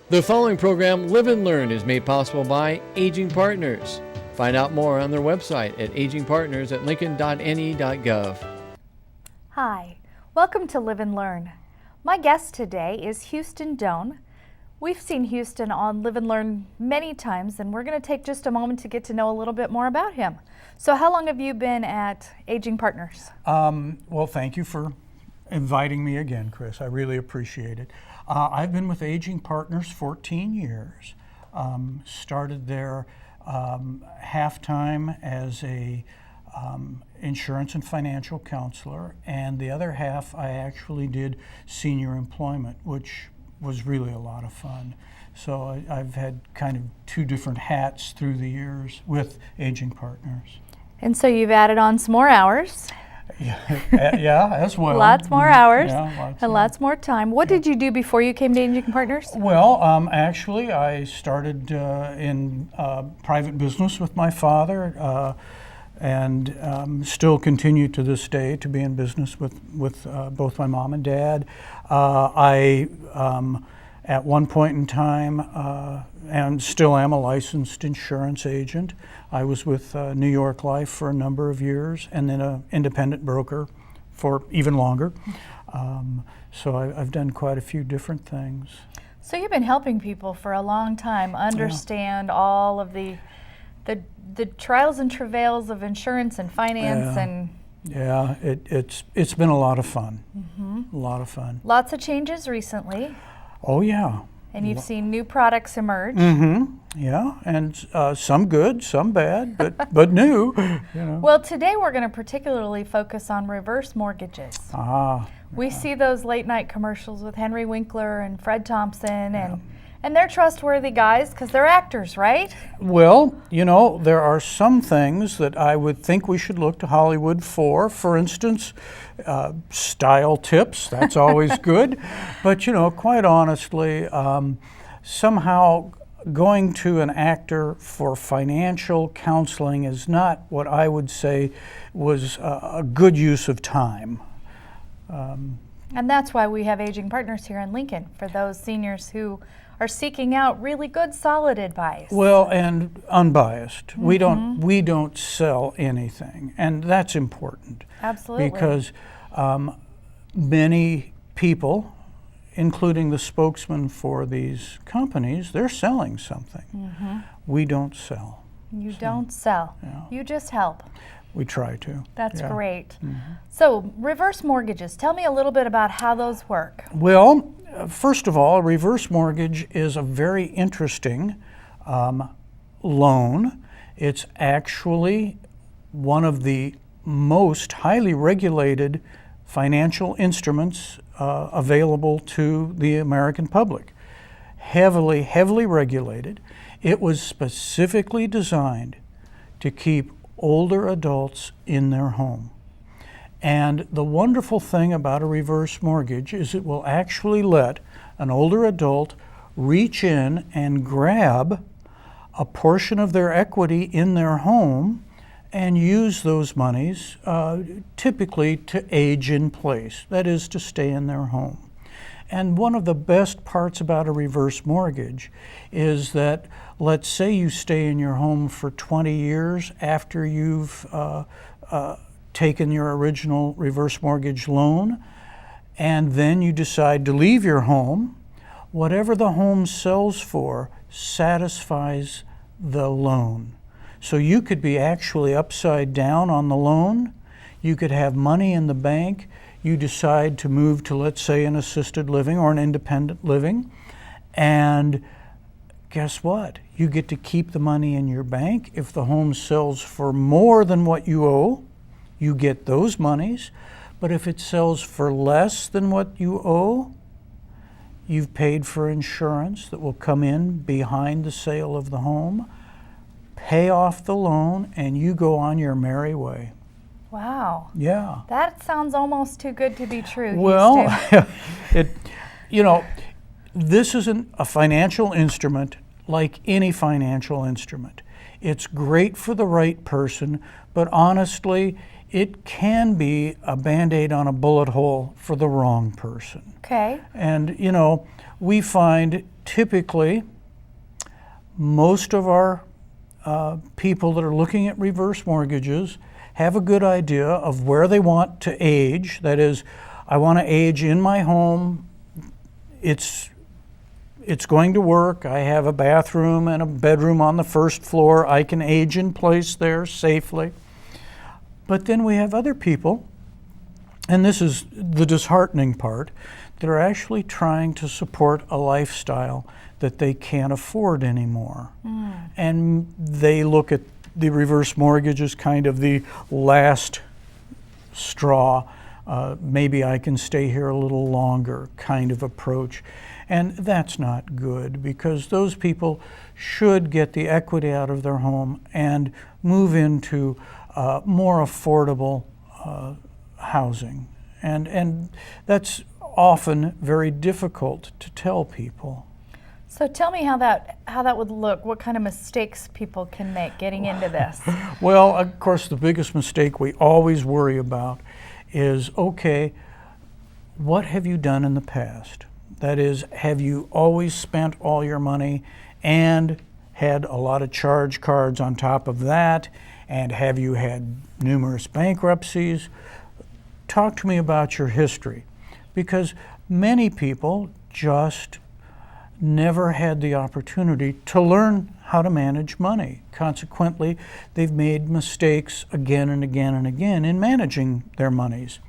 The following program, Live and Learn, is made possible by Aging Partners. Find out more on their website at agingpartners@lincoln.ne.gov. Hi, welcome to Live and Learn. My guest today is Houston Doan. We've seen Houston on Live and Learn many times, and we're going to take just a moment to get to know a little bit more about him. So how long have you been at Aging Partners? Well, thank you for inviting me again, Chris. I really appreciate it. I've been with Aging Partners 14 years. Started there half-time as a insurance and financial counselor, and the other half I actually did senior employment, which was really a lot of fun. So I've had kind of two different hats through the years with Aging Partners. And so you've added on some more hours. Yeah, as well. Lots more hours and lots more time. What did you do before you came to Aging Partners? Well, actually, I started in private business with my father, and still continue to this day to be in business with both my mom and dad. I, at one point in time, and still am a licensed insurance agent. I was with New York Life for a number of years, and then an independent broker for even longer. So I've done quite a few different things. So you've been helping people for a long time understand all of the trials and travails of insurance and finance and it's been a lot of fun. A lot of fun. Lots of changes recently. Oh yeah. And you've seen new products emerge. Yeah, and some good, some bad, but new. You know. Well, today we're going to particularly focus on reverse mortgages. We see those late night commercials with Henry Winkler and Fred Thompson, and they're trustworthy guys because they're actors, right? Well, you know, there are some things that I would think we should look to Hollywood for. For instance, style tips, that's always good. But, you know, quite honestly, somehow going to an actor for financial counseling is not what I would say was a good use of time. And that's why we have Aging Partners here in Lincoln, for those seniors who are seeking out really good, solid advice. Well, and unbiased. We don't sell anything, and that's important. Absolutely. Because many people, including the spokesman for these companies, they're selling something. We don't sell. You don't sell. Yeah. You just help. We try to. That's great. So, reverse mortgages. Tell me a little bit about how those work. Well, first of all, a reverse mortgage is a very interesting loan. It's actually one of the most highly regulated financial instruments available to the American public. Heavily regulated. It was specifically designed to keep older adults in their home. And the wonderful thing about a reverse mortgage is it will actually let an older adult reach in and grab a portion of their equity in their home and use those monies typically to age in place, that is, to stay in their home. And one of the best parts about a reverse mortgage is that, let's say you stay in your home for 20 years after you've taken your original reverse mortgage loan, and then you decide to leave your home. Whatever the home sells for satisfies the loan. So you could be actually upside down on the loan. You could have money in the bank. You decide to move to, let's say, an assisted living or an independent living, and guess what? You get to keep the money in your bank. If the home sells for more than what you owe, you get those monies. But if it sells for less than what you owe, you've paid for insurance that will come in behind the sale of the home, pay off the loan, and you go on your merry way. Wow. Yeah. That sounds almost too good to be true. Well, this isn't a financial instrument like any financial instrument. It's great for the right person, but honestly, it can be a Band-Aid on a bullet hole for the wrong person. Okay. And, you know, we find typically most of our people that are looking at reverse mortgages have a good idea of where they want to age. That is, I want to age in my home. It's going to work. I have a bathroom and a bedroom on the first floor. I can age in place there safely. But then we have other people, and this is the disheartening part, that are actually trying to support a lifestyle that they can't afford anymore. And they look at the reverse mortgage as kind of the last straw. Maybe I can stay here a little longer kind of approach. And that's not good, because those people should get the equity out of their home and move into more affordable housing. And that's often very difficult to tell people. So tell me how that would look. What kind of mistakes people can make getting into this? Well, of course, the biggest mistake we always worry about is, okay, what have you done in the past? That is, have you always spent all your money and had a lot of charge cards on top of that? And have you had numerous bankruptcies? Talk to me about your history, because many people just never had the opportunity to learn how to manage money. Consequently, they've made mistakes again and again and again in managing their monies.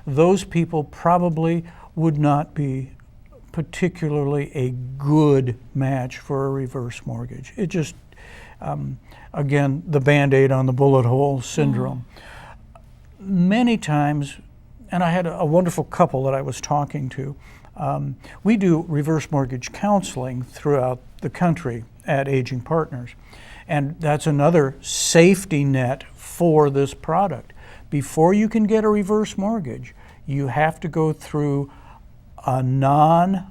Those people probably would not be particularly a good match for a reverse mortgage. It just, again, the Band-Aid on the bullet hole syndrome. Many times, and I had a wonderful couple that I was talking to, we do reverse mortgage counseling throughout the country at Aging Partners. And that's another safety net for this product. Before you can get a reverse mortgage, you have to go through a non-biased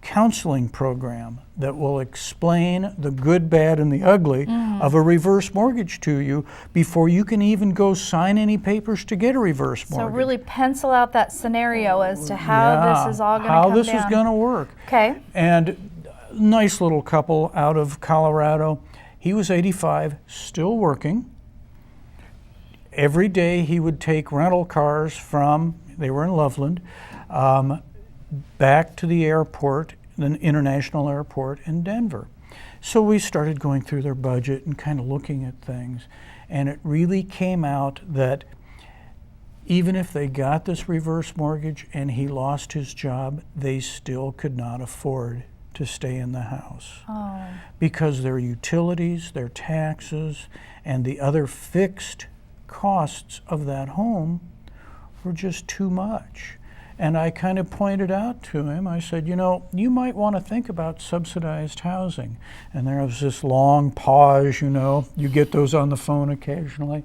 counseling program that will explain the good, bad, and the ugly of a reverse mortgage to you before you can even go sign any papers to get a reverse mortgage. So really pencil out that scenario as to how this is all going to come how this down. is going to work. Okay. And nice little couple out of Colorado. He was 85, still working. Every day he would take rental cars from, they were in Loveland, back to the airport, the international airport in Denver. So we started going through their budget and kind of looking at things. And it really came out that even if they got this reverse mortgage and he lost his job, they still could not afford to stay in the house. Because their utilities, their taxes, and the other fixed costs of that home were just too much. And I kind of pointed out to him, I said, you know, you might want to think about subsidized housing. And there was this long pause, you know, you get those on the phone occasionally.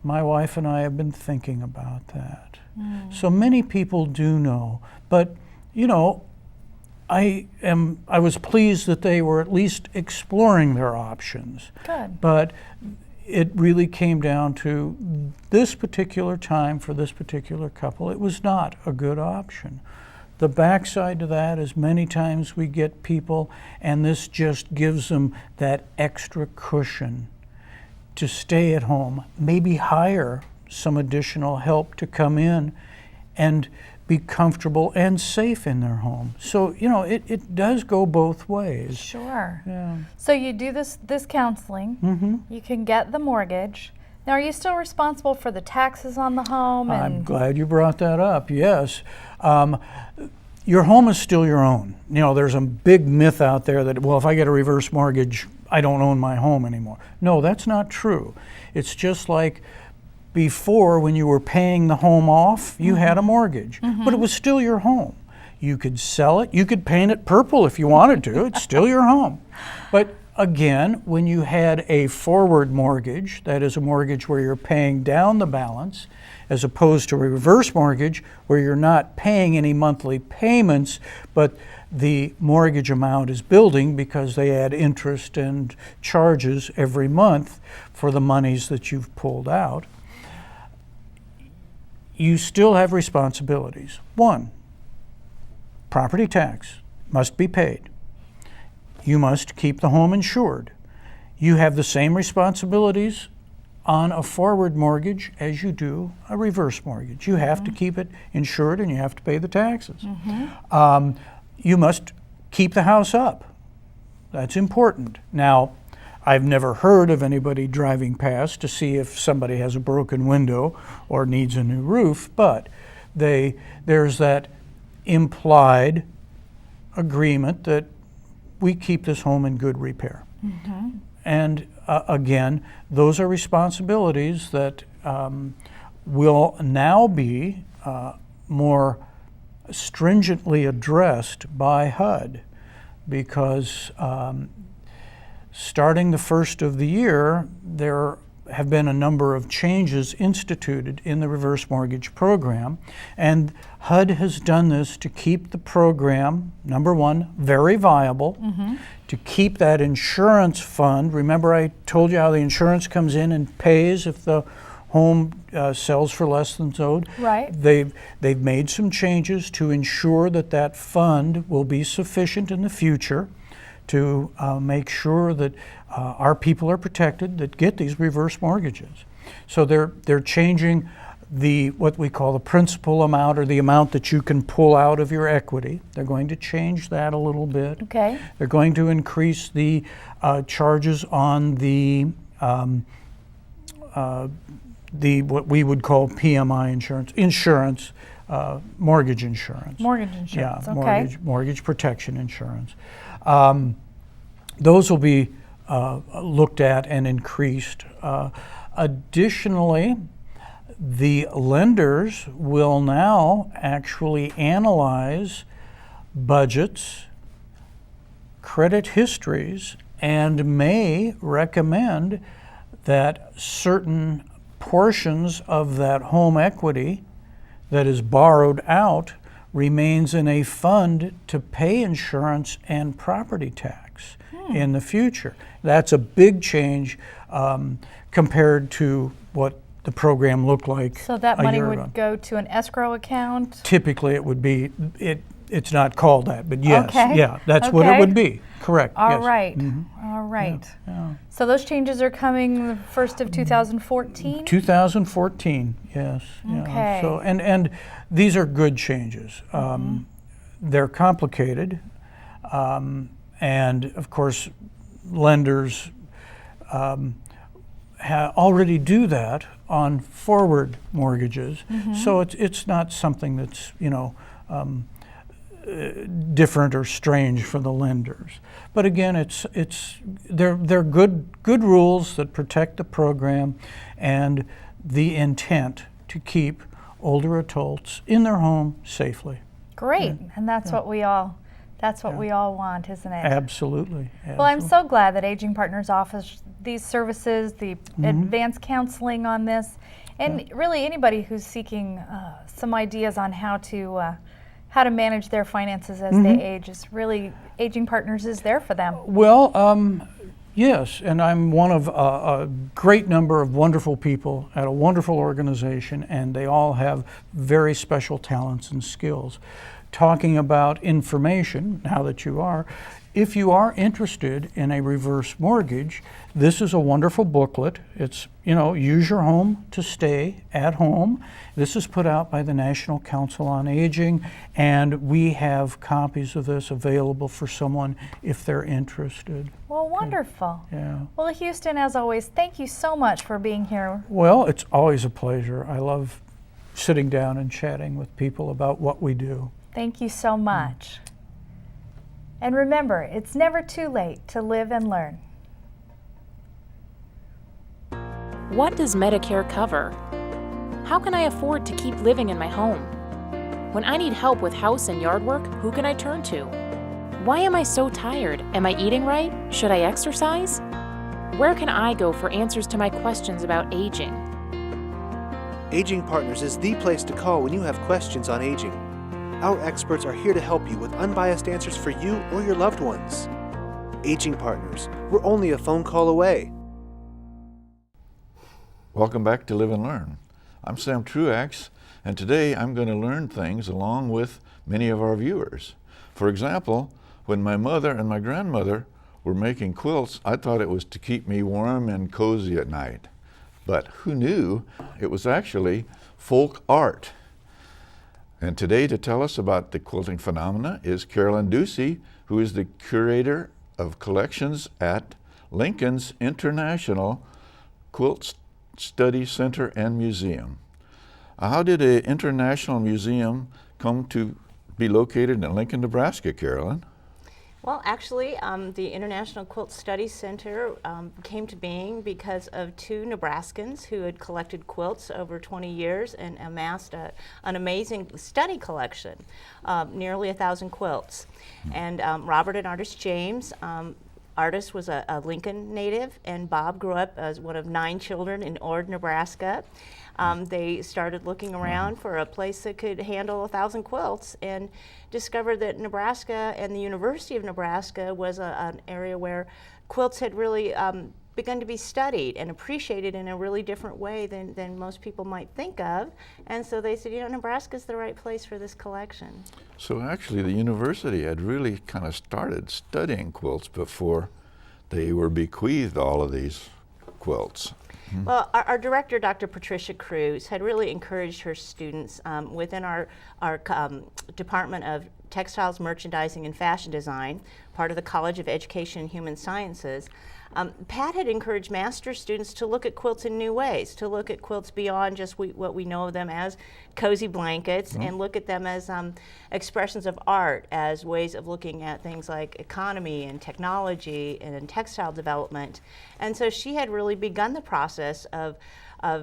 My wife and I have been thinking about that. So many people do know, but, you know, I was pleased that they were at least exploring their options. Good. But it really came down to this particular time for this particular couple. It was not a good option. The backside to that is many times we get people, and this just gives them that extra cushion to stay at home, maybe hire some additional help to come in and be comfortable and safe in their home. So, you know, it does go both ways. Sure. Yeah. So you do this counseling. You can get the mortgage. Now, are you still responsible for the taxes on the home? I'm glad you brought that up. Yes. Your home is still your own. You know, there's a big myth out there that, well, if I get a reverse mortgage, I don't own my home anymore. No, that's not true. It's just like before, when you were paying the home off, you had a mortgage, but it was still your home. You could sell it, you could paint it purple if you wanted to, it's still your home. But again, when you had a forward mortgage, that is a mortgage where you're paying down the balance, as opposed to a reverse mortgage where you're not paying any monthly payments, but the mortgage amount is building because they add interest and charges every month for the monies that you've pulled out. You still have responsibilities. One, property tax must be paid. You must keep the home insured. You have the same responsibilities on a forward mortgage as you do a reverse mortgage. You have to keep it insured and you have to pay the taxes. You must keep the house up. That's important. Now, I've never heard of anybody driving past to see if somebody has a broken window or needs a new roof, but there's that implied agreement that we keep this home in good repair. And again, those are responsibilities that will now be more stringently addressed by HUD, because starting the first of the year, there have been a number of changes instituted in the reverse mortgage program, and HUD has done this to keep the program, number one, very viable, to keep that insurance fund. Remember I told you how the insurance comes in and pays if the home sells for less than owed? Right. They've made some changes to ensure that that fund will be sufficient in the future to make sure that our people are protected that get these reverse mortgages. So they're changing what we call the principal amount, or the amount that you can pull out of your equity. They're going to change that a little bit. Okay. They're going to increase the charges on the what we would call PMI insurance, mortgage insurance. Mortgage insurance, Yeah, okay. mortgage protection insurance. Those will be looked at and increased. Additionally, the lenders will now actually analyze budgets, credit histories, and may recommend that certain portions of that home equity that is borrowed out remains in a fund to pay insurance and property tax in the future. That's a big change compared to what the program looked like So that a money year would ago. go to an escrow account? Typically, it would be, it's not called that, but yes, Okay. yeah, that's what it Okay. would be, correct, All yes. right. All right. Yeah. So those changes are coming the 1st of 2014? 2014, yes. yeah. Okay. So, and these are good changes. They're complicated, and of course, lenders already do that on forward mortgages. So it's not something that's different or strange for the lenders. But again, they're good rules that protect the program and the intent to keep older adults in their home safely. Great. And that's what we all want, isn't it? Absolutely. Well, I'm so glad that Aging Partners offers these services, the advanced counseling on this, and really anybody who's seeking some ideas on how to manage their finances as they age. Is really, Aging Partners is there for them. Well, yes, and I'm one of a great number of wonderful people at a wonderful organization, and they all have very special talents and skills. Talking about information, now that you are, if you are interested in a reverse mortgage, this is a wonderful booklet. It's, Use Your Home to Stay at Home. This is put out by the National Council on Aging, and we have copies of this available for someone if they're interested. Well, wonderful. Yeah. Well, Houston, as always, thank you so much for being here. Well, it's always a pleasure. I love sitting down and chatting with people about what we do. Thank you so much. And remember, it's never too late to live and learn. What does Medicare cover? How can I afford to keep living in my home? When I need help with house and yard work, who can I turn to? Why am I so tired? Am I eating right? Should I exercise? Where can I go for answers to my questions about aging? Aging Partners is the place to call when you have questions on aging. Our experts are here to help you with unbiased answers for you or your loved ones. Aging Partners, we're only a phone call away. Welcome back to Live and Learn. I'm Sam Truax, and today I'm going to learn things along with many of our viewers. For example, when my mother and my grandmother were making quilts, I thought it was to keep me warm and cozy at night. But who knew it was actually folk art? And today to tell us about the quilting phenomena is Carolyn Ducey, who is the curator of collections at Lincoln's International Quilt Study Center and Museum. How did an international museum come to be located in Lincoln, Nebraska, Carolyn? Well, actually, the International Quilt Study Center came to being because of two Nebraskans who had collected quilts over 20 years and amassed an amazing study collection, nearly 1,000 quilts. And Robert and Artis James, Artis was a Lincoln native, and Bob grew up as one of 9 children in Ord, Nebraska. They started looking around for a place that could handle 1,000 quilts and discovered that Nebraska and the University of Nebraska was an area where quilts had really begun to be studied and appreciated in a really different way than most people might think of. And so they said, you know, Nebraska's the right place for this collection. So actually the university had really kind of started studying quilts before they were bequeathed all of these quilts. Well, our director, Dr. Patricia Cruz, had really encouraged her students within our Department of Textiles, Merchandising, and Fashion Design, part of the College of Education and Human Sciences. Pat had encouraged master's students to look at quilts in new ways, to look at quilts beyond just what we know of them as cozy blankets, and look at them as expressions of art, as ways of looking at things like economy and technology and textile development. And so she had really begun the process of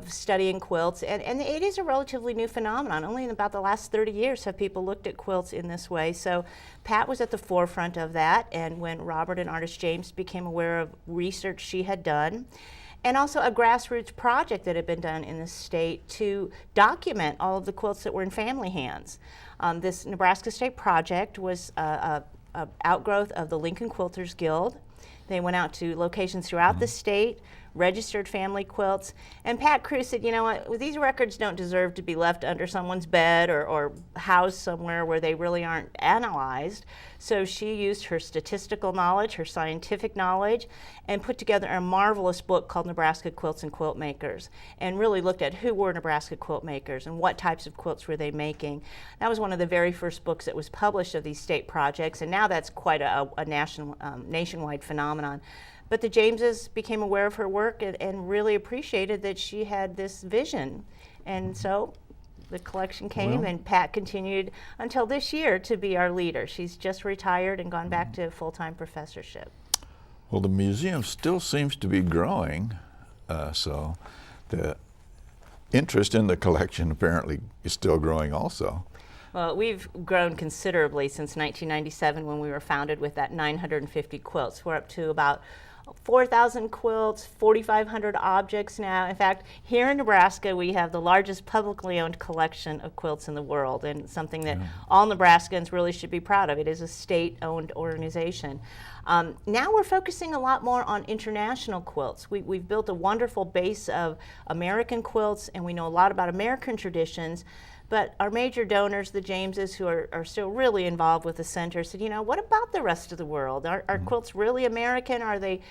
studying quilts, and it is a relatively new phenomenon. Only in about the last 30 years have people looked at quilts in this way. So Pat was at the forefront of that, and when Robert and Artis James became aware of research she had done, and also a grassroots project that had been done in the state to document all of the quilts that were in family hands. This Nebraska State project was a outgrowth of the Lincoln Quilters Guild. They went out to locations throughout the state, registered family quilts, and Pat Cruz said, you know what, these records don't deserve to be left under someone's bed or housed somewhere where they really aren't analyzed. So she used her statistical knowledge, her scientific knowledge, and put together a marvelous book called Nebraska Quilts and Quilt Makers, and really looked at who were Nebraska quilt makers and what types of quilts were they making. That was one of the very first books that was published of these state projects, and now that's quite a nationwide phenomenon. But the Jameses became aware of her work and really appreciated that she had this vision. And so the collection came, and Pat continued until this year to be our leader. She's just retired and gone back to full-time professorship. Well, the museum still seems to be growing, so the interest in the collection apparently is still growing also. Well, we've grown considerably since 1997 when we were founded with that 950 quilts. We're up to about 4,000 quilts, 4,500 objects now. In fact, here in Nebraska, we have the largest publicly owned collection of quilts in the world, and something that all Nebraskans really should be proud of. It is a state-owned organization. Now we're focusing a lot more on international quilts. We've built a wonderful base of American quilts, and we know a lot about American traditions. But our major donors, the Jameses, who are still really involved with the center, said, you know, what about the rest of the world? Are quilts really American? Are they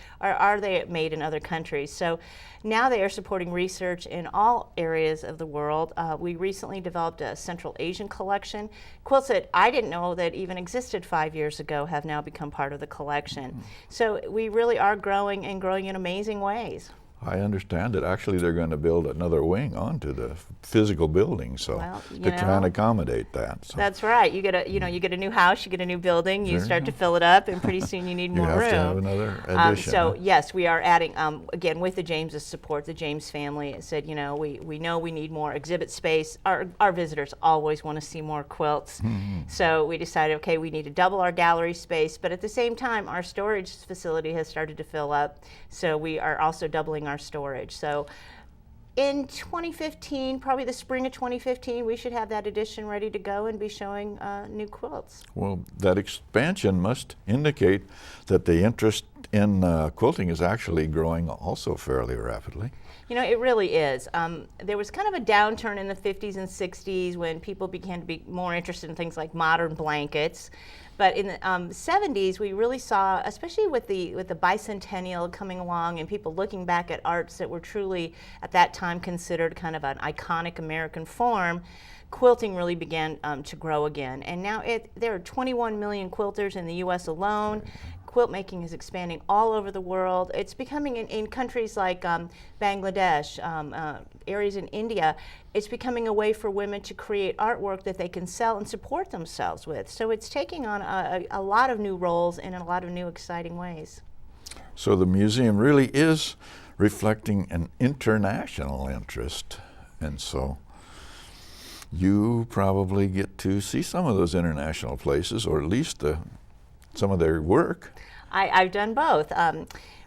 made in other countries? So now they are supporting research in all areas of the world. We recently developed a Central Asian collection. Quilts that I didn't know that even existed 5 years ago have now become part of the collection. So we really are growing, and growing in amazing ways. I understand that actually they're going to build another wing onto the physical building, so to try and accommodate that. So. That's right. You get a new house, you get a new building, you start to fill it up, and pretty soon you need more room. You have to have another addition. So yes, we are adding, again, with the Jameses' support, the James family said, you know, we know we need more exhibit space. Our visitors always want to see more quilts. So we decided, okay, we need to double our gallery space, but at the same time, our storage facility has started to fill up, so we are also doubling our storage. So In 2015, probably the spring of 2015, we should have that edition ready to go and be showing new quilts. Well, that expansion must indicate that the interest in quilting is actually growing also fairly rapidly. You know, it really is. There was kind of a downturn in the 50s and 60s when people began to be more interested in things like modern blankets. But in the 70s, we really saw, especially with the bicentennial coming along and people looking back at arts that were truly, at that time, considered kind of an iconic American form, quilting really began to grow again. And now there are 21 million quilters in the U.S. alone. Quilt making is expanding all over the world. It's becoming in countries like Bangladesh, areas in India, it's becoming a way for women to create artwork that they can sell and support themselves with. So it's taking on a lot of new roles in a lot of new exciting ways. So the museum really is reflecting an international interest, and so you probably get to see some of those international places, or at least some of their work. I've done both.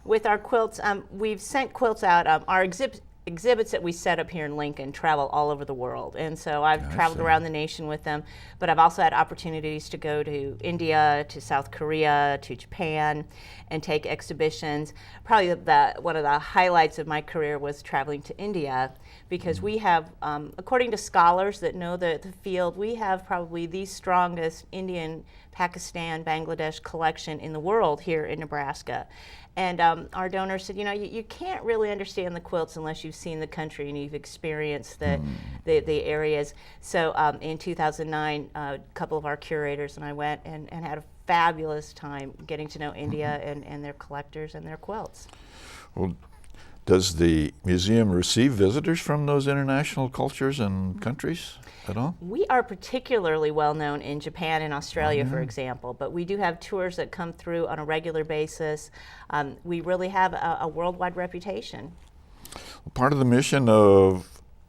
With our quilts, we've sent quilts out. Our exhibits that we set up here in Lincoln travel all over the world, and so I've traveled around the nation with them, but I've also had opportunities to go to India, to South Korea, to Japan, and take exhibitions. Probably one of the highlights of my career was traveling to India, because we have, according to scholars that know the field, we have probably the strongest Indian, Pakistan, Bangladesh collection in the world here in Nebraska. And our donor said, you know, you can't really understand the quilts unless you've seen the country and you've experienced the areas. So in 2009, a couple of our curators and I went and had a fabulous time getting to know India and their collectors and their quilts. Well, does the museum receive visitors from those international cultures and countries at all? We are particularly well known in Japan and Australia, for example, but we do have tours that come through on a regular basis. We really have a worldwide reputation. Part of the mission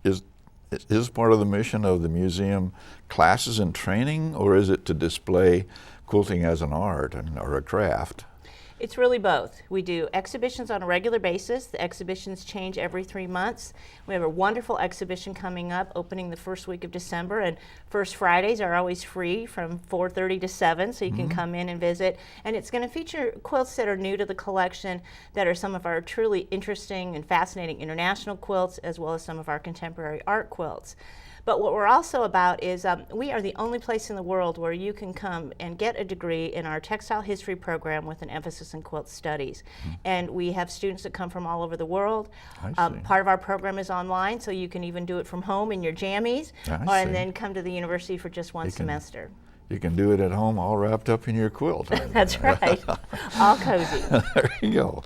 is part of the mission of the museum classes and training, or is it to display quilting as an art or a craft? It's really both. We do exhibitions on a regular basis. The exhibitions change every 3 months. We have a wonderful exhibition coming up, opening the first week of December, and First Fridays are always free from 4:30 to 7, so you can come in and visit. And it's going to feature quilts that are new to the collection, that are some of our truly interesting and fascinating international quilts, as well as some of our contemporary art quilts. But what we're also about is we are the only place in the world where you can come and get a degree in our textile history program with an emphasis in quilt studies. And we have students that come from all over the world. Part of our program is online, so you can even do it from home in your jammies, and then come to the university for just one semester. You can do it at home all wrapped up in your quilt. That's right, all cozy. There you go.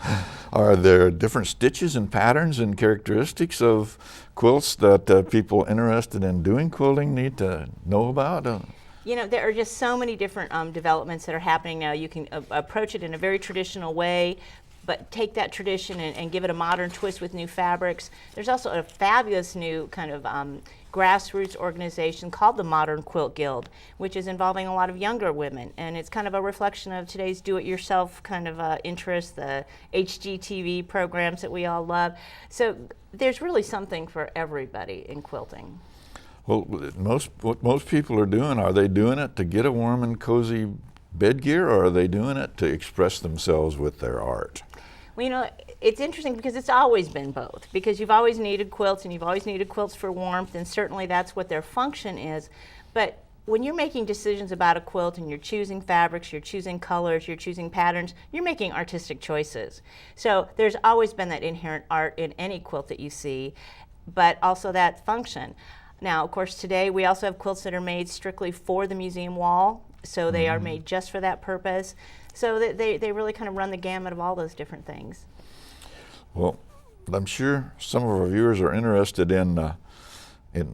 Are there different stitches and patterns and characteristics of quilts that people interested in doing quilting need to know about? You know, there are just so many different developments that are happening now. You can approach it in a very traditional way, but take that tradition and give it a modern twist with new fabrics. There's also a fabulous new kind of grassroots organization called the Modern Quilt Guild, which is involving a lot of younger women, and it's kind of a reflection of today's do-it-yourself kind of interest, the HGTV programs that we all love. So there's really something for everybody in quilting. Well, what most people are doing, are they doing it to get a warm and cozy bed gear, or are they doing it to express themselves with their art? Well, you know, it's interesting because it's always been both, because you've always needed quilts and you've always needed quilts for warmth, and certainly that's what their function is. But when you're making decisions about a quilt and you're choosing fabrics, you're choosing colors, you're choosing patterns, you're making artistic choices. So there's always been that inherent art in any quilt that you see, but also that function. Now, of course, today we also have quilts that are made strictly for the museum wall, so they are made just for that purpose. So that they really kind of run the gamut of all those different things. Well, I'm sure some of our viewers are interested in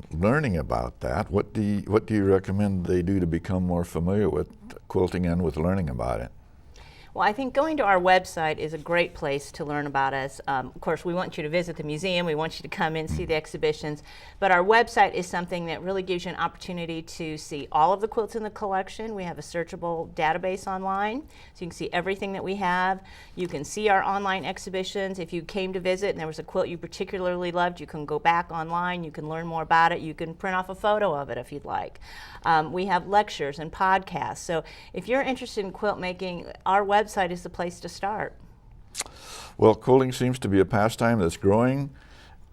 learning about that. What do you recommend they do to become more familiar with quilting and with learning about it? Well, I think going to our website is a great place to learn about us. Of course, we want you to visit the museum. We want you to come in, see the exhibitions. But our website is something that really gives you an opportunity to see all of the quilts in the collection. We have a searchable database online, so you can see everything that we have. You can see our online exhibitions. If you came to visit and there was a quilt you particularly loved, you can go back online. You can learn more about it. You can print off a photo of it if you'd like. We have lectures and podcasts. So if you're interested in quilt making, our website is the place to start. Well, quilting seems to be a pastime that's growing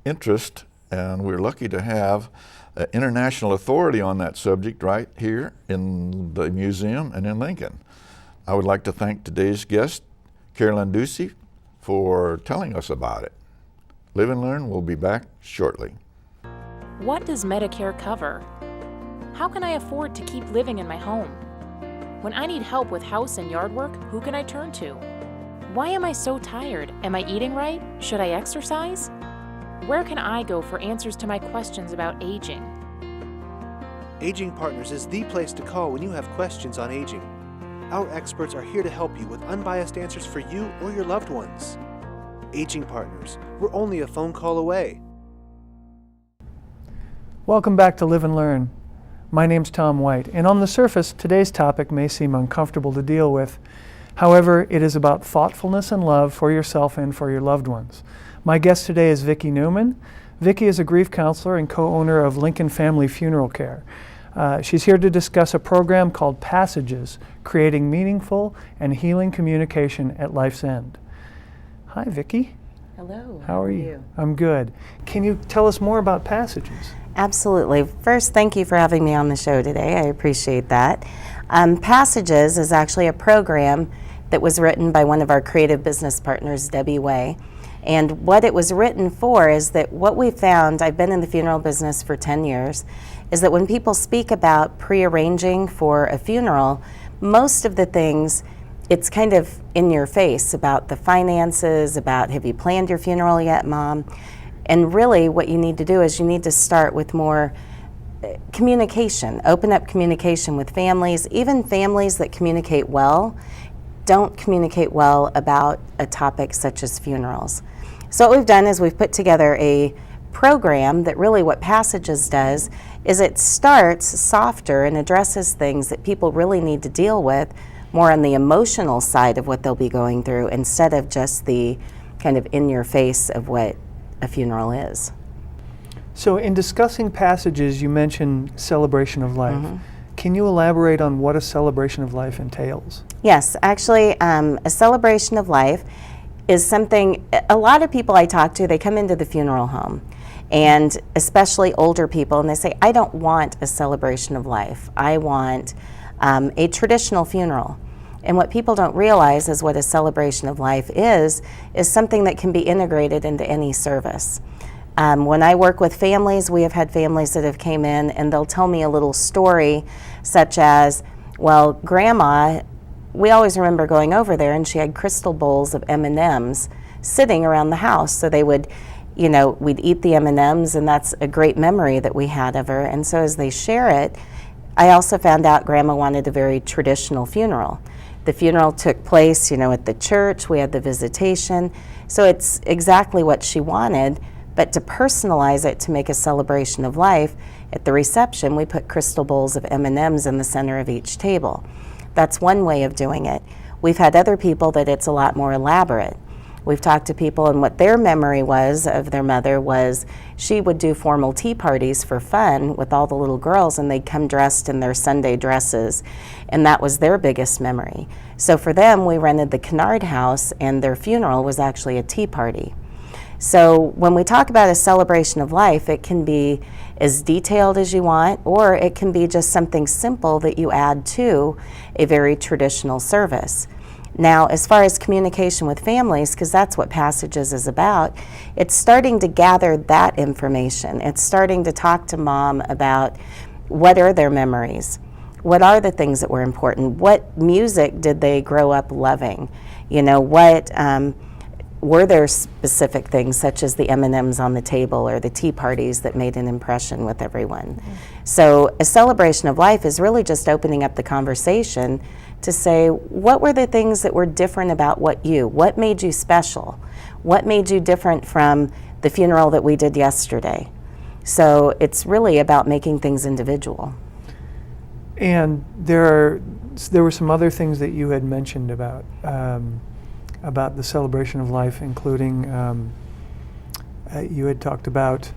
interest, and we're lucky to have international authority on that subject right here in the museum and in Lincoln. I would like to thank today's guest, Carolyn Ducey, for telling us about it. Live and Learn will be back shortly. What does Medicare cover? How can I afford to keep living in my home? When I need help with house and yard work, who can I turn to? Why am I so tired? Am I eating right? Should I exercise? Where can I go for answers to my questions about aging? Aging Partners is the place to call when you have questions on aging. Our experts are here to help you with unbiased answers for you or your loved ones. Aging Partners, we're only a phone call away. Welcome back to Live and Learn. My name's Tom White, and on the surface, today's topic may seem uncomfortable to deal with. However, it is about thoughtfulness and love for yourself and for your loved ones. My guest today is Vicki Newman. Vicki is a grief counselor and co-owner of Lincoln Family Funeral Care. She's here to discuss a program called Passages, Creating Meaningful and Healing Communication at Life's End. Hi, Vicki. Hello. How are you? I'm good. Can you tell us more about Passages? Absolutely. First, thank you for having me on the show today. I appreciate that. Passages is actually a program that was written by one of our creative business partners, Debbie Way. And what it was written for is that what we found, I've been in the funeral business for 10 years, is that when people speak about prearranging for a funeral, most of the things, it's kind of in your face about the finances, about have you planned your funeral yet, Mom? And really what you need to do is you need to start with more communication, open up communication with families. Even families that communicate well don't communicate well about a topic such as funerals. So what we've done is we've put together a program that really what Passages does is it starts softer and addresses things that people really need to deal with more on the emotional side of what they'll be going through instead of just the kind of in your face of what a funeral is. So in discussing Passages, you mentioned celebration of life. Can you elaborate on what a celebration of life entails? Yes, actually, a celebration of life is something, a lot of people I talk to, they come into the funeral home, and especially older people, and they say, I don't want a celebration of life. I want a traditional funeral. And what people don't realize is what a celebration of life is something that can be integrated into any service. When I work with families, we have had families that have came in and they'll tell me a little story such as, well, Grandma, we always remember going over there and she had crystal bowls of M&Ms sitting around the house. So they would, you know, we'd eat the M&Ms and that's a great memory that we had of her. And so as they share it, I also found out Grandma wanted a very traditional funeral. The funeral took place, you know, at the church. We had the visitation. So it's exactly what she wanted, but to personalize it to make a celebration of life, at the reception, we put crystal bowls of M&Ms in the center of each table. That's one way of doing it. We've had other people that it's a lot more elaborate. We've talked to people and what their memory was of their mother was she would do formal tea parties for fun with all the little girls and they'd come dressed in their Sunday dresses and that was their biggest memory. So for them, we rented the Kennard House and their funeral was actually a tea party. So when we talk about a celebration of life, it can be as detailed as you want or it can be just something simple that you add to a very traditional service. Now, as far as communication with families, because that's what Passages is about, it's starting to gather that information. It's starting to talk to Mom about what are their memories? What are the things that were important? What music did they grow up loving? You know, what were there specific things such as the M&Ms on the table or the tea parties that made an impression with everyone? So a celebration of life is really just opening up the conversation to say, what were the things that were different about what made you special? What made you different from the funeral that we did yesterday? So it's really about making things individual. And there were some other things that you had mentioned about the celebration of life, including you had talked about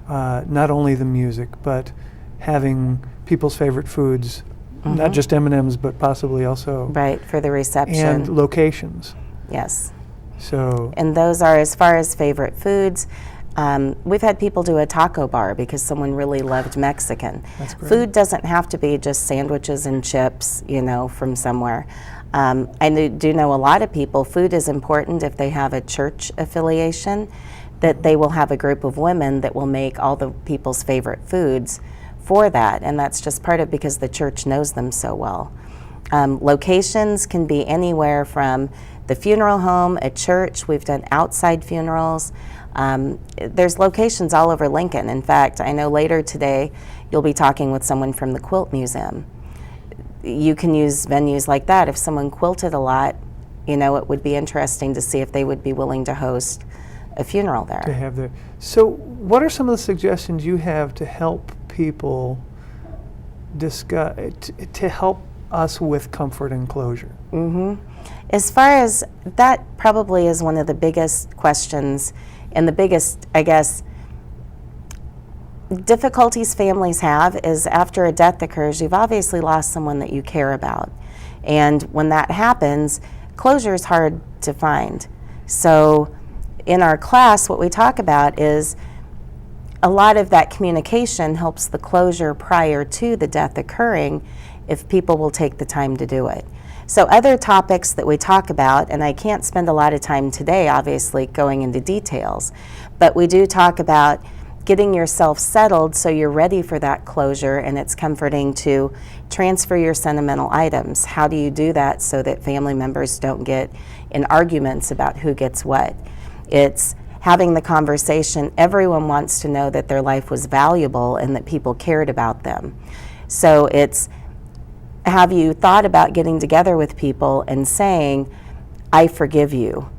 not only the music, but having people's favorite foods, not just M&Ms, but possibly also Right, for the reception. and locations. Yes. So And those are, as far as favorite foods, we've had people do a taco bar because someone really loved Mexican. That's great. Food doesn't have to be just sandwiches and chips, from somewhere. I do know a lot of people, food is important if they have a church affiliation, that they will have a group of women that will make all the people's favorite foods for that, and that's just part of because the church knows them so well. Locations can be anywhere from the funeral home, a church. We've done outside funerals. There's locations all over Lincoln. In fact, I know later today you'll be talking with someone from the Quilt Museum. You can use venues like that. If someone quilted a lot, it would be interesting to see if they would be willing to host a funeral there. to have the. So, what are some of the suggestions you have to help people discuss, to help us with comfort and closure? As far as that, probably is one of the biggest questions and the biggest, I guess, difficulties families have is after a death occurs, you've obviously lost someone that you care about. And when that happens, closure is hard to find. So in our class, what we talk about is a lot of that communication helps the closure prior to the death occurring if people will take the time to do it. So other topics that we talk about, and I can't spend a lot of time today, obviously, going into details, but we do talk about getting yourself settled so you're ready for that closure, and it's comforting to transfer your sentimental items. How do you do that so that family members don't get in arguments about who gets what? It's having the conversation. Everyone wants to know that their life was valuable and that people cared about them. So it's, have you thought about getting together with people and saying, I forgive you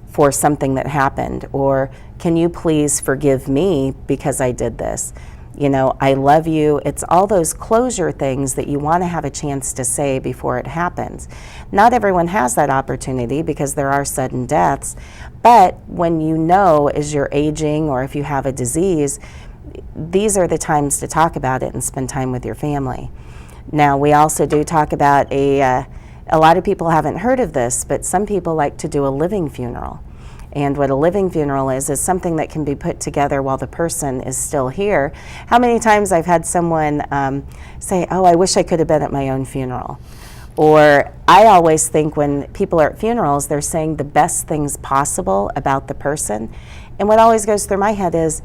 for something that happened, or can you please forgive me because I did this? I love you. It's all those closure things that you want to have a chance to say before it happens. Not everyone has that opportunity because there are sudden deaths, but when as you're aging or if you have a disease, these are the times to talk about it and spend time with your family. Now, we also do talk about a lot of people haven't heard of this, but some people like to do a living funeral. And what a living funeral is something that can be put together while the person is still here. How many times I've had someone say, oh, I wish I could have been at my own funeral. Or I always think when people are at funerals, they're saying the best things possible about the person. And what always goes through my head is,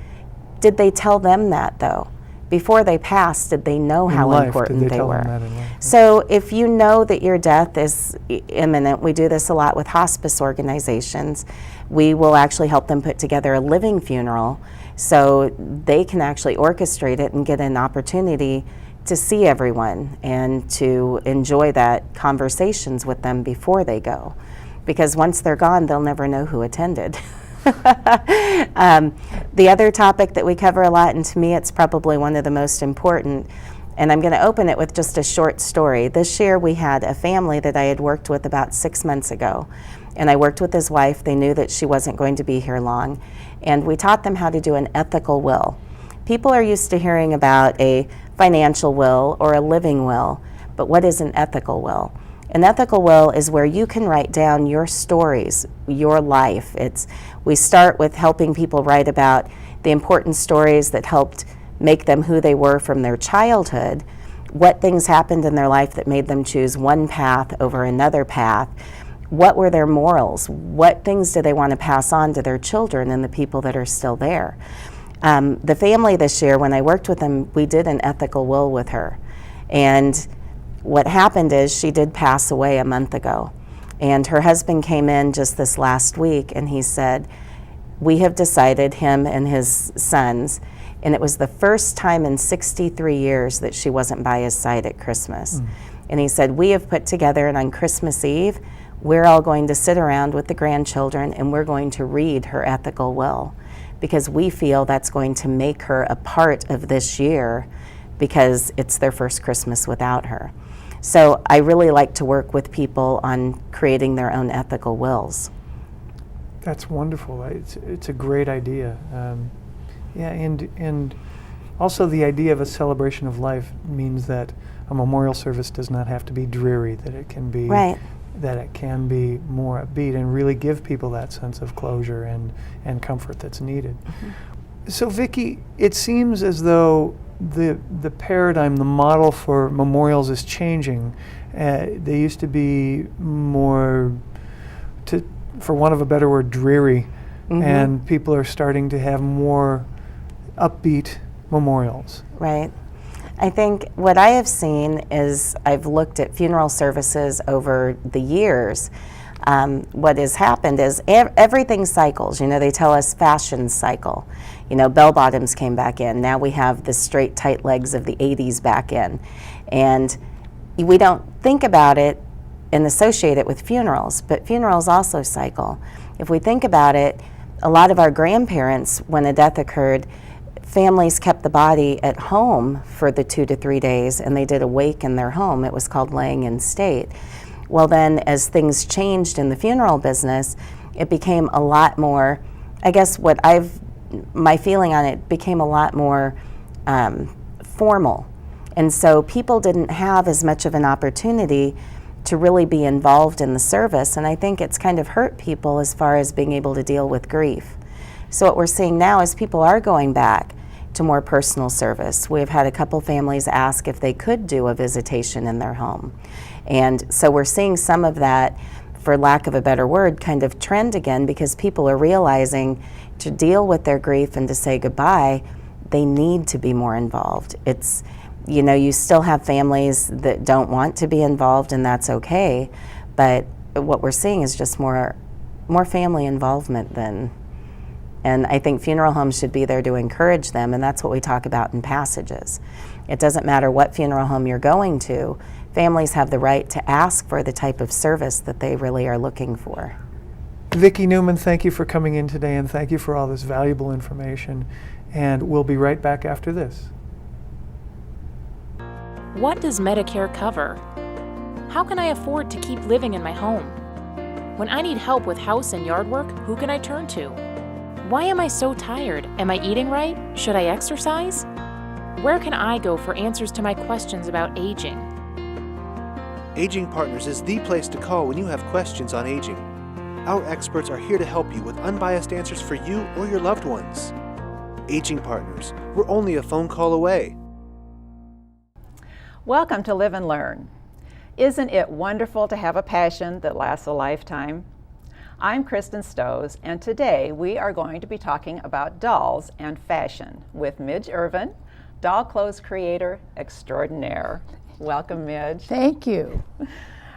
did they tell them that though? Before they passed, did they know how important they were? So if you know that your death is imminent, we do this a lot with hospice organizations. We will actually help them put together a living funeral so they can actually orchestrate it and get an opportunity to see everyone and to enjoy that conversations with them before they go. Because once they're gone, they'll never know who attended. The other topic that we cover a lot, and to me it's probably one of the most important, and I'm going to open it with just a short story. This year we had a family that I had worked with about 6 months ago, and I worked with his wife. They knew that she wasn't going to be here long, and we taught them how to do an ethical will. People are used to hearing about a financial will or a living will, but what is an ethical will? An ethical will is where you can write down your stories, your life. We start with helping people write about the important stories that helped make them who they were from their childhood, what things happened in their life that made them choose one path over another path, what were their morals, what things do they want to pass on to their children and the people that are still there. The family this year, when I worked with them, we did an ethical will with her. And what happened is she did pass away a month ago. And her husband came in just this last week and he said, we have decided, him and his sons, and it was the first time in 63 years that she wasn't by his side at Christmas. And he said, we have put together, and on Christmas Eve, we're all going to sit around with the grandchildren and we're going to read her ethical will, because we feel that's going to make her a part of this year, because it's their first Christmas without her. So I really like to work with people on creating their own ethical wills. That's wonderful. It's a great idea. Yeah, and also the idea of a celebration of life means that a memorial service does not have to be dreary, that it can be Right. that it can be more upbeat and really give people that sense of closure and comfort that's needed. So Vicki, it seems as though the paradigm, the model for memorials is changing. They used to be more, for want of a better word, dreary, and people are starting to have more upbeat memorials. Right. I think what I have seen is, I've looked at funeral services over the years. What has happened is everything cycles. You know, they tell us fashion cycle. You know, bell bottoms came back in. Now we have the straight, tight legs of the 80s back in. And we don't think about it and associate it with funerals, but funerals also cycle. If we think about it, a lot of our grandparents, when a death occurred, families kept the body at home for the 2 to 3 days, and they did a wake in their home. It was called laying in state. Well then, as things changed in the funeral business, it became a lot more, I guess my feeling on it became a lot more formal. And so people didn't have as much of an opportunity to really be involved in the service, and I think it's kind of hurt people as far as being able to deal with grief. So what we're seeing now is people are going back to more personal service. We've had a couple families ask if they could do a visitation in their home. And so we're seeing some of that, for lack of a better word, kind of trend again, because people are realizing to deal with their grief and to say goodbye, they need to be more involved. It's, you know, you still have families that don't want to be involved, and that's okay, but what we're seeing is just more family involvement than. And I think funeral homes should be there to encourage them, and that's what we talk about in passages. It doesn't matter what funeral home you're going to, families have the right to ask for the type of service that they really are looking for. Vicki Newman, thank you for coming in today, and thank you for all this valuable information. And we'll be right back after this. What does Medicare cover? How can I afford to keep living in my home? When I need help with house and yard work, who can I turn to? Why am I so tired? Am I eating right? Should I exercise? Where can I go for answers to my questions about aging? Aging Partners is the place to call when you have questions on aging. Our experts are here to help you with unbiased answers for you or your loved ones. Aging Partners, we're only a phone call away. Welcome to Live and Learn. Isn't it wonderful to have a passion that lasts a lifetime? I'm Kristen Stowes, and today we are going to be talking about dolls and fashion with Midge Irvin, doll clothes creator extraordinaire. Welcome, Midge. Thank you.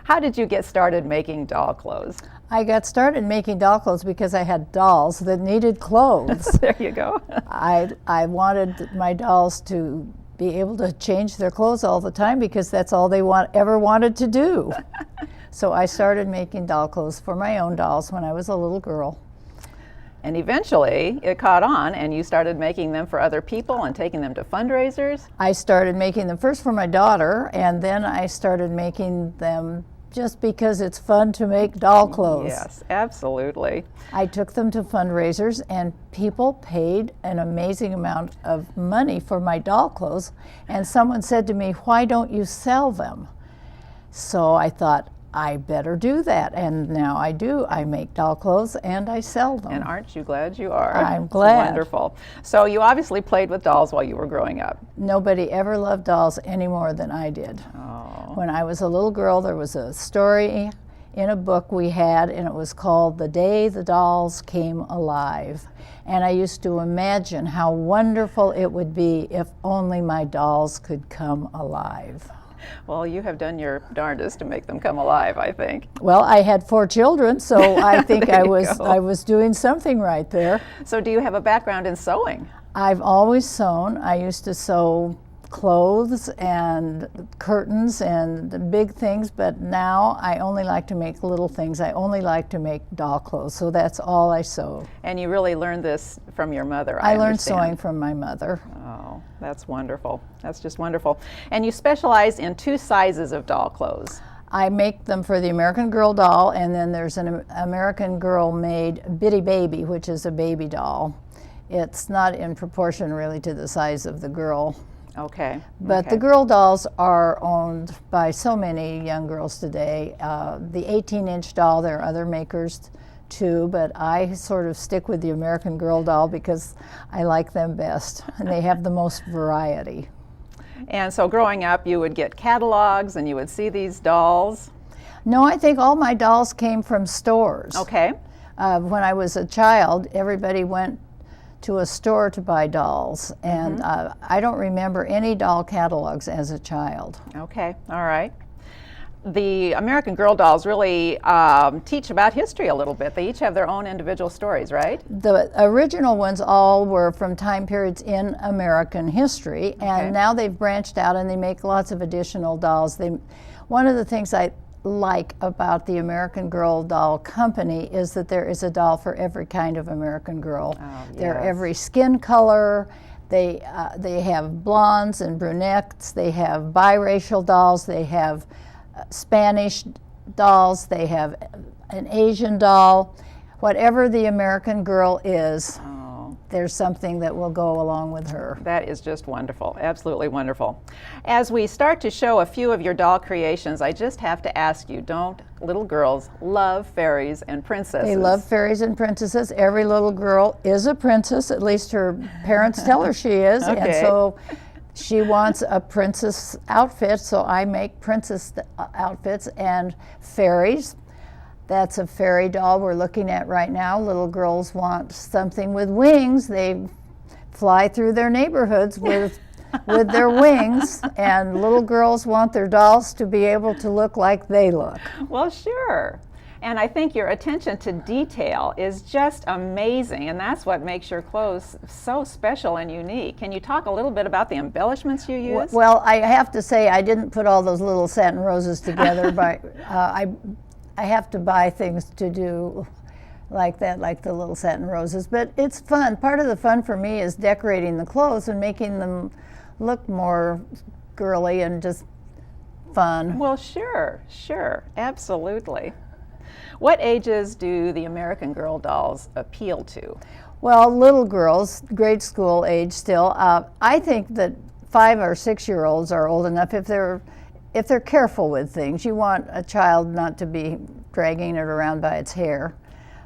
How did you get started making doll clothes? I got started making doll clothes because I had dolls that needed clothes. There you go. I wanted my dolls to be able to change their clothes all the time because that's all they ever wanted to do. So I started making doll clothes for my own dolls when I was a little girl. And eventually it caught on and you started making them for other people and taking them to fundraisers? I started making them first for my daughter, and then I started making them just because it's fun to make doll clothes. Yes, absolutely. I took them to fundraisers and people paid an amazing amount of money for my doll clothes, and someone said to me, "Why don't you sell them?" So I thought, I better do that, and now I do. I make doll clothes and I sell them. And aren't you glad you are? I'm glad. It's wonderful. So you obviously played with dolls while you were growing up. Nobody ever loved dolls any more than I did. Oh. When I was a little girl, there was a story in a book we had, and it was called The Day the Dolls Came Alive. And I used to imagine how wonderful it would be if only my dolls could come alive. Well, you have done your darndest to make them come alive, I think. Well, I had 4 children, so I think There I you was go. I was doing something right there. So do you have a background in sewing? I've always sewn. I used to sew clothes and curtains and the big things, but now I only like to make little things. I only like to make doll clothes, so that's all I sew. And you really learned this from your mother, I learned understand. sewing from my mother. Oh, that's wonderful. That's just wonderful. And you specialize in 2 sizes of doll clothes. I make them for the American Girl doll, and then there's an American Girl made Bitty Baby, which is a baby doll. It's not in proportion really to the size of the girl. Okay. But okay. the girl dolls are owned by so many young girls today. The 18-inch doll, there are other makers too, but I sort of stick with the American Girl doll because I like them best, and they have the most variety. And so growing up, you would get catalogs and you would see these dolls. No, I think all my dolls came from stores. Okay. When I was a child, everybody went to a store to buy dolls, and I don't remember any doll catalogs as a child. Okay, all right. The American Girl dolls really teach about history a little bit. They each have their own individual stories, right? The original ones all were from time periods in American history, and now they've branched out and they make lots of additional dolls. One of the things I like about the American Girl doll company is that there is a doll for every kind of American girl. They're every skin color. They have blondes and brunettes. They have biracial dolls. They have Spanish dolls. They have an Asian doll. Whatever the American girl is, there's something that will go along with her. That is just wonderful, absolutely wonderful. As we start to show a few of your doll creations, I just have to ask you, don't little girls love fairies and princesses? They love fairies and princesses. Every little girl is a princess, at least her parents tell her she is, and so she wants a princess outfit, so I make princess outfits and fairies. That's a fairy doll we're looking at right now. Little girls want something with wings. They fly through their neighborhoods with their wings, and little girls want their dolls to be able to look like they look. Well, sure. And I think your attention to detail is just amazing, and that's what makes your clothes so special and unique. Can you talk a little bit about the embellishments you use? Well, I have to say I didn't put all those little satin roses together, but I have to buy things to do like that, like the little satin roses. But it's fun. Part of the fun for me is decorating the clothes and making them look more girly and just fun. Well, sure, absolutely. What ages do the American Girl dolls appeal to? Well, little girls, grade school age still. I think that 5 or 6 year olds are old enough if they're careful with things. You want a child not to be dragging it around by its hair.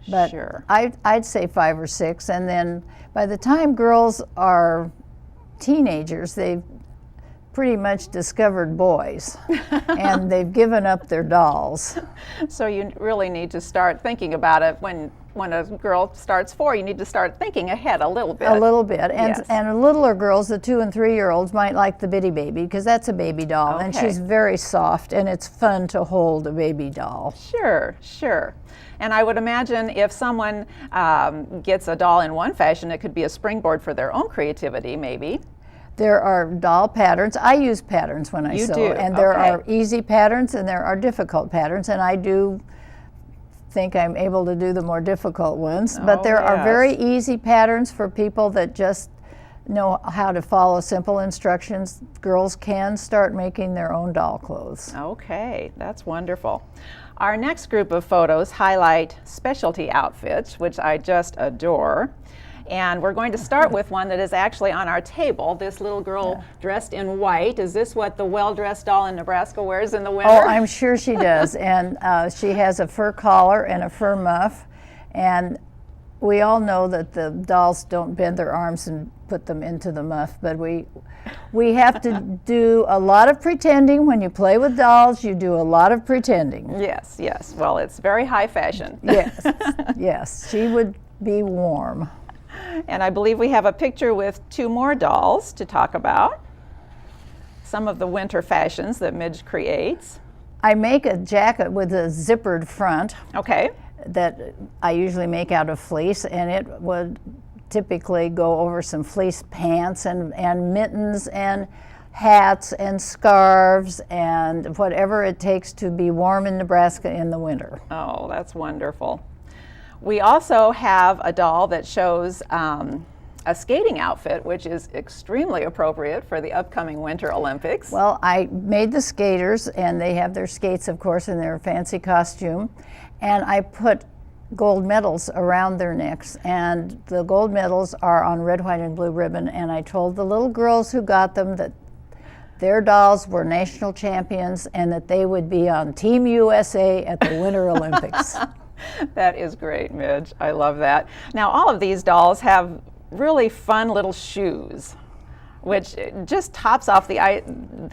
But sure. I'd say 5 or 6, and then by the time girls are teenagers, they've pretty much discovered boys, and they've given up their dolls. So you really need to start thinking about it when a girl starts 4, you need to start thinking ahead a little bit. A little bit, and Yes. and littler girls, the 2 and 3 year olds, might like the Bitty Baby because that's a baby doll, and Okay. she's very soft, and it's fun to hold a baby doll. Sure. And I would imagine if someone gets a doll in one fashion, it could be a springboard for their own creativity, maybe. There are doll patterns. I use patterns when I You sew, do, and there okay. are easy patterns and there are difficult patterns, and I do think I'm able to do the more difficult ones. But there are very easy patterns for people that just know how to follow simple instructions. Girls can start making their own doll clothes. Okay, that's wonderful. Our next group of photos highlight specialty outfits, which I just adore. And we're going to start with one that is actually on our table. This little girl dressed in white. Is this what the well-dressed doll in Nebraska wears in the winter? Oh, I'm sure she does. And she has a fur collar and a fur muff. And we all know that the dolls don't bend their arms and put them into the muff, but we have to do a lot of pretending. When you play with dolls, you do a lot of pretending. Yes. Well, it's very high fashion. Yes, she would be warm. And I believe we have a picture with 2 more dolls to talk about. some of the winter fashions that Midge creates. I make a jacket with a zippered front Okay. that I usually make out of fleece, and it would typically go over some fleece pants and mittens and hats and scarves and whatever it takes to be warm in Nebraska in the winter. Oh, that's wonderful. We also have a doll that shows a skating outfit, which is extremely appropriate for the upcoming Winter Olympics. Well, I made the skaters, and they have their skates, of course, in their fancy costume, and I put gold medals around their necks, and the gold medals are on red, white, and blue ribbon, and I told the little girls who got them that their dolls were national champions and that they would be on Team USA at the Winter Olympics. That is great, Midge. I love that. Now, all of these dolls have really fun little shoes, which just tops off the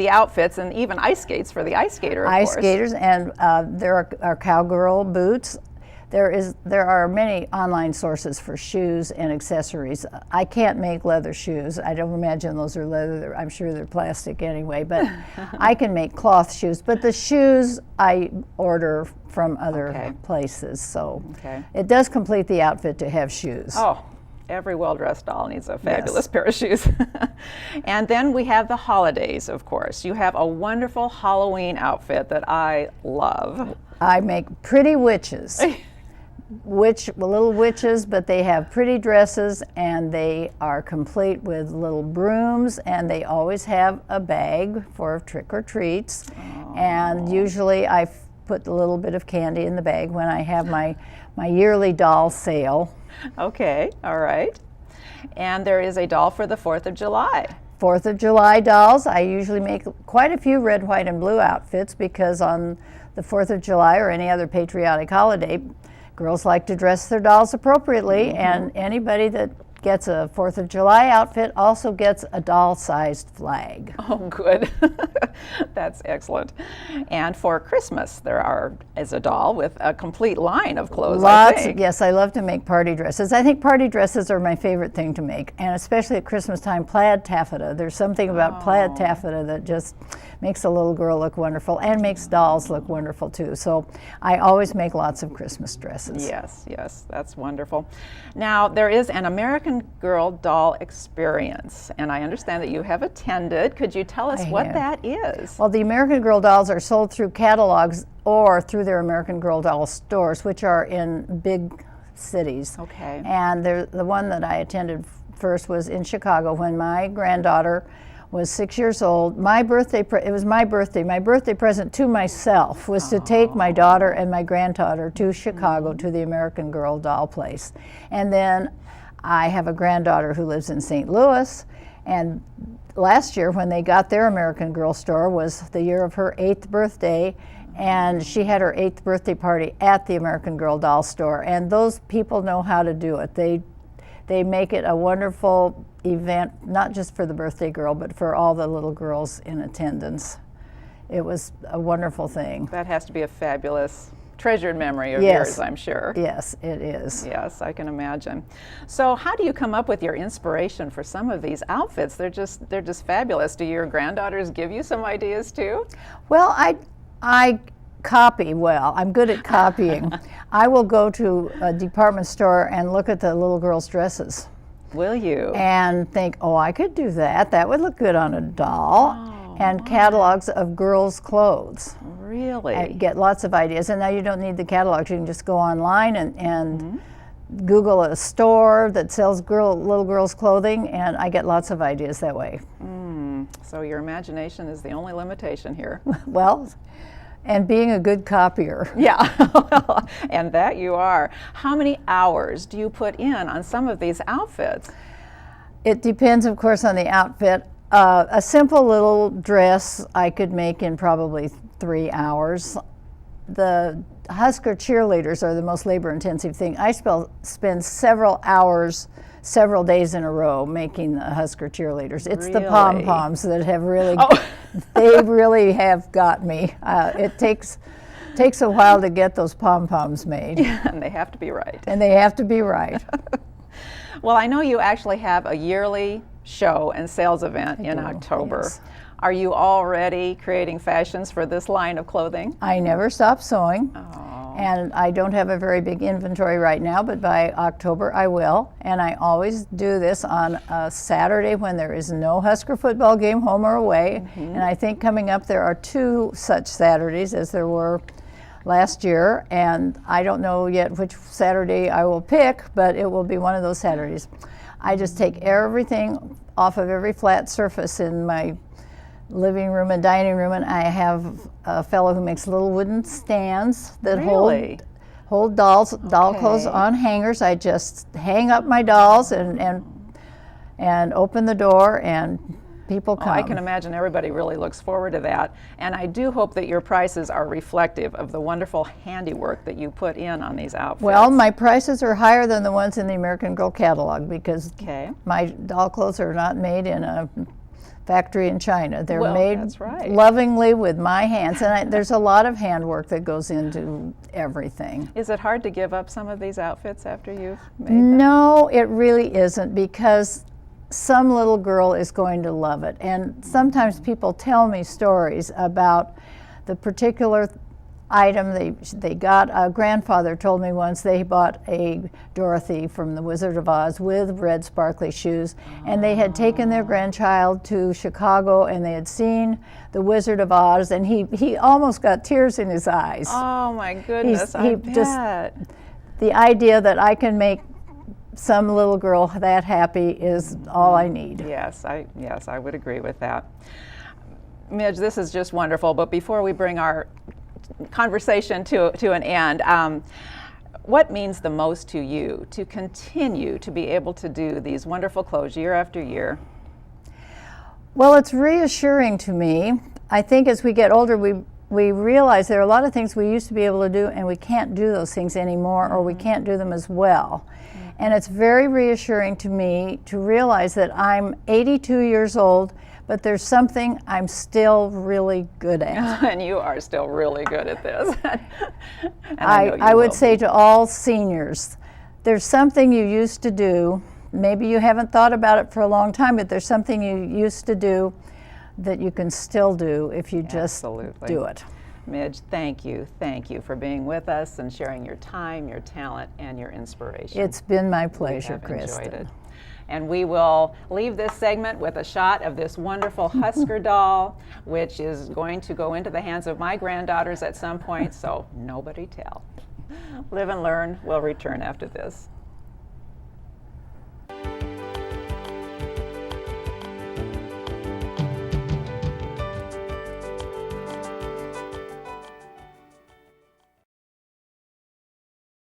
outfits, and even ice skates for the ice skater, of Ice course. skaters, and there are cowgirl boots. There are many online sources for shoes and accessories. I can't make leather shoes. I don't imagine those are leather. I'm sure they're plastic anyway, but I can make cloth shoes. But the shoes I order from other places, so it does complete the outfit to have shoes. Oh, every well-dressed doll needs a fabulous pair of shoes. And then we have the holidays, of course. You have a wonderful Halloween outfit that I love. I make pretty witches. Little witches, but they have pretty dresses, and they are complete with little brooms, and they always have a bag for trick or treats. And usually I put a little bit of candy in the bag when I have my yearly doll sale. Okay, all right. And there is a doll for the 4th of July. 4th of July dolls. I usually make quite a few red, white, and blue outfits because on the 4th of July or any other patriotic holiday, girls like to dress their dolls appropriately, and anybody that gets a 4th of July outfit also gets a doll-sized flag. Oh, good. That's excellent. And for Christmas, there is a doll with a complete line of clothes, I think. Yes, I love to make party dresses. I think party dresses are my favorite thing to make, and especially at Christmas time, plaid taffeta. There's something about plaid taffeta that just makes a little girl look wonderful and makes dolls look wonderful too. So I always make lots of Christmas dresses. Yes, yes, that's wonderful. Now, there is an American Girl doll experience, and I understand that you have attended. Could you tell us what that is? Well, the American Girl dolls are sold through catalogs or through their American Girl doll stores, which are in big cities. Okay. And the one that I attended first was in Chicago when my granddaughter was 6 years old. It was my birthday. My birthday present to myself was to take my daughter and my granddaughter to Chicago to the American Girl doll place. And then I have a granddaughter who lives in St. Louis, and last year when they got their American Girl store was the year of her 8th birthday, and she had her 8th birthday party at the American Girl doll store, and those people know how to do it. They make it a wonderful event, not just for the birthday girl, but for all the little girls in attendance. It was a wonderful thing. That has to be a fabulous, treasured memory of yours, I'm sure. Yes, it is. Yes, I can imagine. So how do you come up with your inspiration for some of these outfits? They're just fabulous. Do your granddaughters give you some ideas too? Well, I copy well. I'm good at copying. I will go to a department store and look at the little girls' dresses. Will you? And think, oh, I could do that. That would look good on a doll. And catalogs of girls' clothes. Really? And get lots of ideas. And now you don't need the catalogs. You can just go online and Google a store that sells little girls' clothing, and I get lots of ideas that way. So your imagination is the only limitation here. Well, and being a good copier. Yeah, and that you are. How many hours do you put in on some of these outfits? It depends, of course, on the outfit. A simple little dress I could make in probably 3 hours. The Husker cheerleaders are the most labor-intensive thing. I spend several hours, several days in a row making the Husker cheerleaders. It's the pom-poms that have really, they really have got me. It takes a while to get those pom-poms made. And they have to be right. And they have to be right. Well, I know you actually have a yearly show and sales event in October. Yes. Are you already creating fashions for this line of clothing? I never stop sewing. Oh. And I don't have a very big inventory right now, but by October I will. And I always do this on a Saturday when there is no Husker football game, home or away. And I think coming up there are 2 such Saturdays as there were last year. And I don't know yet which Saturday I will pick, but it will be one of those Saturdays. I just take everything off of every flat surface in my living room and dining room, and I have a fellow who makes little wooden stands that Really? hold doll clothes on hangers. I just hang up my dolls and open the door, and people come. I can imagine everybody really looks forward to that. And I do hope that your prices are reflective of the wonderful handiwork that you put in on these outfits. Well, my prices are higher than the ones in the American Girl catalog because Okay. my doll clothes are not made in a factory in China. They're Well, made that's right. lovingly with my hands, and there's a lot of handwork that goes into everything. Is it hard to give up some of these outfits after you've made them? No, it really isn't, because some little girl is going to love it. And sometimes people tell me stories about the particular item they got. A grandfather told me once they bought a Dorothy from the Wizard of Oz with red sparkly shoes, and they had taken their grandchild to Chicago and they had seen the Wizard of Oz, and he almost got tears in his eyes. Oh my goodness, He I just- bet. The idea that I can make some little girl that happy is all I need. Yes, I would agree with that. Midge, this is just wonderful, but before we bring our conversation to an end, what means the most to you to continue to be able to do these wonderful clothes year after year? Well, it's reassuring to me. I think as we get older, we realize there are a lot of things we used to be able to do and we can't do those things anymore, or we can't do them as well. And it's very reassuring to me to realize that I'm 82 years old, but there's something I'm still really good at. And you are still really good at this. And I would say to all seniors, there's something you used to do. Maybe you haven't thought about it for a long time, but there's something you used to do that you can still do if you just do it. Midge, thank you for being with us and sharing your time, your talent, and your inspiration. It's been my pleasure, We have enjoyed Kristen. it. And we will leave this segment with a shot of this wonderful Husker doll, which is going to go into the hands of my granddaughters at some point, so nobody tell. Live and Learn will return after this.